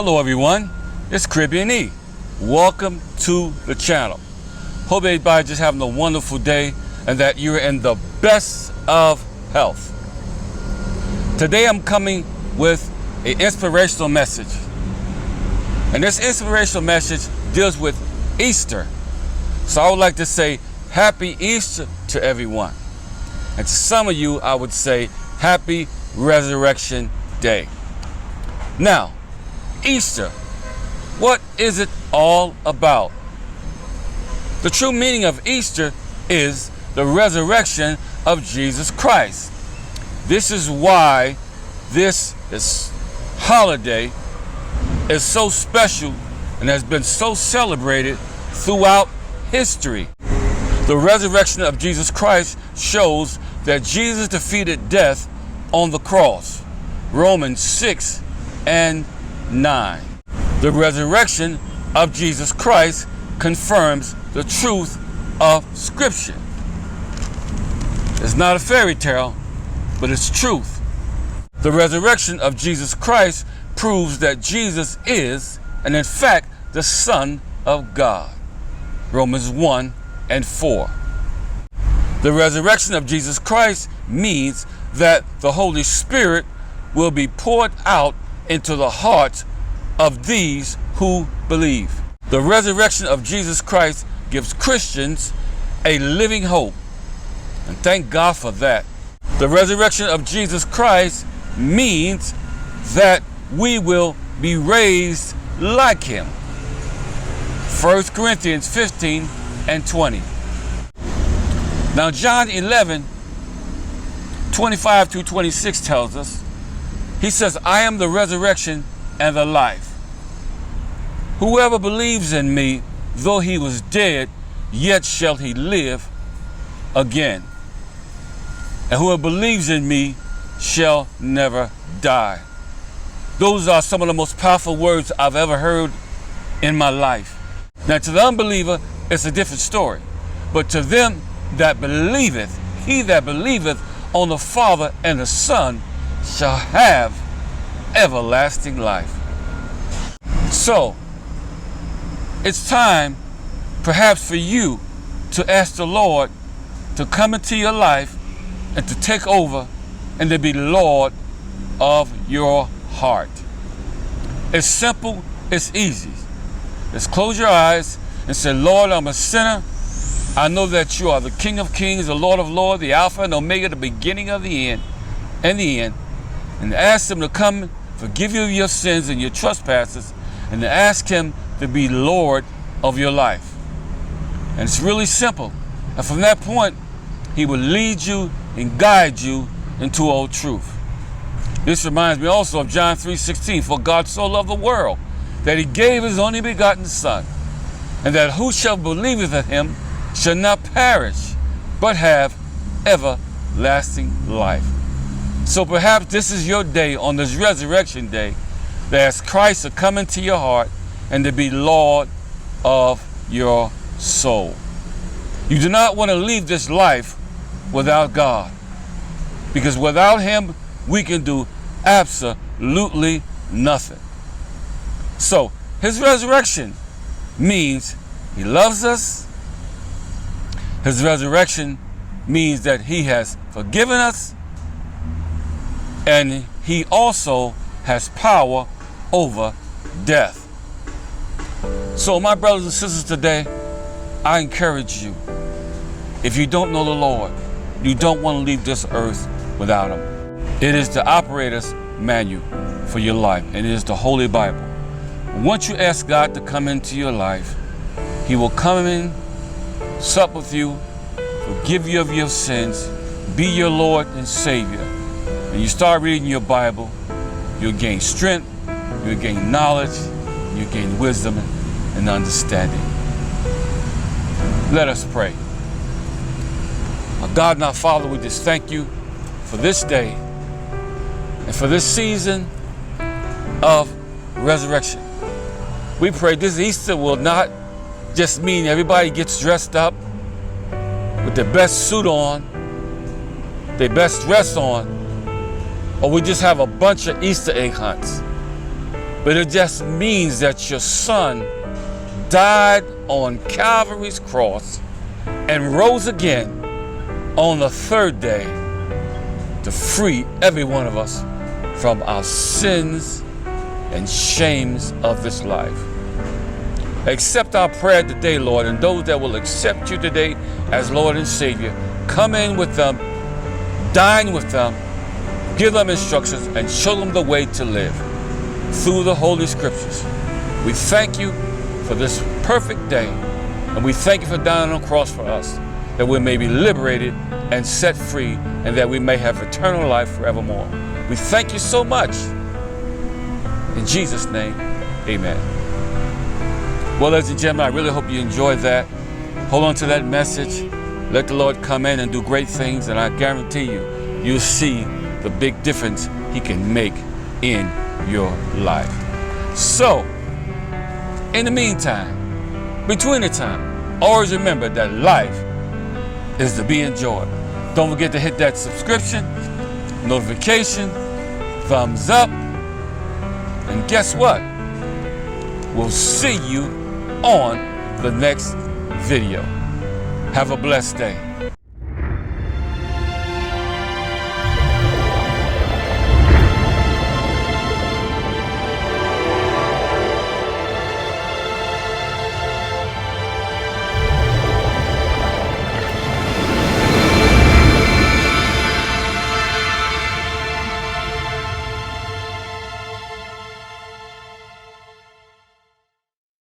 Hello everyone, it's Caribbean E. Welcome to the channel. Hope everybody just having a wonderful day and that you're in the best of health. Today I'm coming with an inspirational message. And this inspirational message deals with Easter. So I would like to say Happy Easter to everyone. And to some of you, I would say Happy Resurrection Day. Now, Easter, what is it all about? The true meaning of Easter is the resurrection of Jesus Christ. This is why this holiday is so special and has been so celebrated throughout history. The resurrection of Jesus Christ shows that Jesus defeated death on the cross. Romans 6 and 9. The resurrection of Jesus Christ confirms the truth of Scripture. It's not a fairy tale, but it's truth. The resurrection of Jesus Christ proves that Jesus is, and in fact, the Son of God. Romans 1 and 4. The resurrection of Jesus Christ means that the Holy Spirit will be poured out into the hearts of these who believe. The resurrection of Jesus Christ gives Christians a living hope, and thank God for that. The resurrection of Jesus Christ means that we will be raised like him. 1 Corinthians 15 and 20. Now John 11, 25 through 26 tells us, he says, I am the resurrection and the life. Whoever believes in me, though he was dead, yet shall he live again. And whoever believes in me shall never die. Those are some of the most powerful words I've ever heard in my life. Now to the unbeliever, it's a different story. But to them that believeth, he that believeth on the Father and the Son shall have everlasting life. So, it's time perhaps for you to ask the Lord to come into your life and to take over and to be Lord of your heart. It's simple, it's easy. Just close your eyes and say, Lord, I'm a sinner. I know that you are the King of Kings, the Lord of Lords, the Alpha and Omega, the beginning of the end, and ask him to come forgive you of your sins and your trespasses, and to ask him to be Lord of your life. And it's really simple. And from that point, he will lead you and guide you into all truth. This reminds me also of John 3:16, for God so loved the world that he gave his only begotten Son, and that who shall believeth in him shall not perish, but have everlasting life. So perhaps this is your day on this resurrection day to ask Christ to come into your heart and to be Lord of your soul. You do not want to leave this life without God, because without him we can do absolutely nothing. So his resurrection means he loves us. His resurrection means that he has forgiven us, and he also has power over death. So my brothers and sisters, today, I encourage you, if you don't know the Lord, you don't want to leave this earth without him. It is the operator's manual for your life, and it is the Holy Bible. Once you ask God to come into your life, he will come in, sup with you, forgive you of your sins, be your Lord and Savior. And you start reading your Bible, you'll gain strength, you'll gain knowledge, you'll gain wisdom and understanding. Let us pray. Our God and our Father, we just thank you for this day and for this season of resurrection. We pray this Easter will not just mean everybody gets dressed up with their best suit on, their best dress on, or we just have a bunch of Easter egg hunts. but it just means that your son died on Calvary's cross and rose again on the third day to free every one of us from our sins and shames of this life. Accept our prayer today, Lord, and those that will accept you today as Lord and Savior, come in with them, dine with them, give them instructions, and show them the way to live through the Holy Scriptures. We thank you for this perfect day, and we thank you for dying on the cross for us, that we may be liberated and set free, and that we may have eternal life forevermore. We thank you so much. In Jesus' name, amen. Well, ladies and gentlemen, I really hope you enjoyed that. Hold on to that message. Let the Lord come in and do great things, and I guarantee you, you'll see the big difference He can make in your life. So, in the meantime, between the time, always remember that life is to be enjoyed. Don't forget to hit that subscription, notification, thumbs up, and guess what? We'll see you on the next video. Have a blessed day.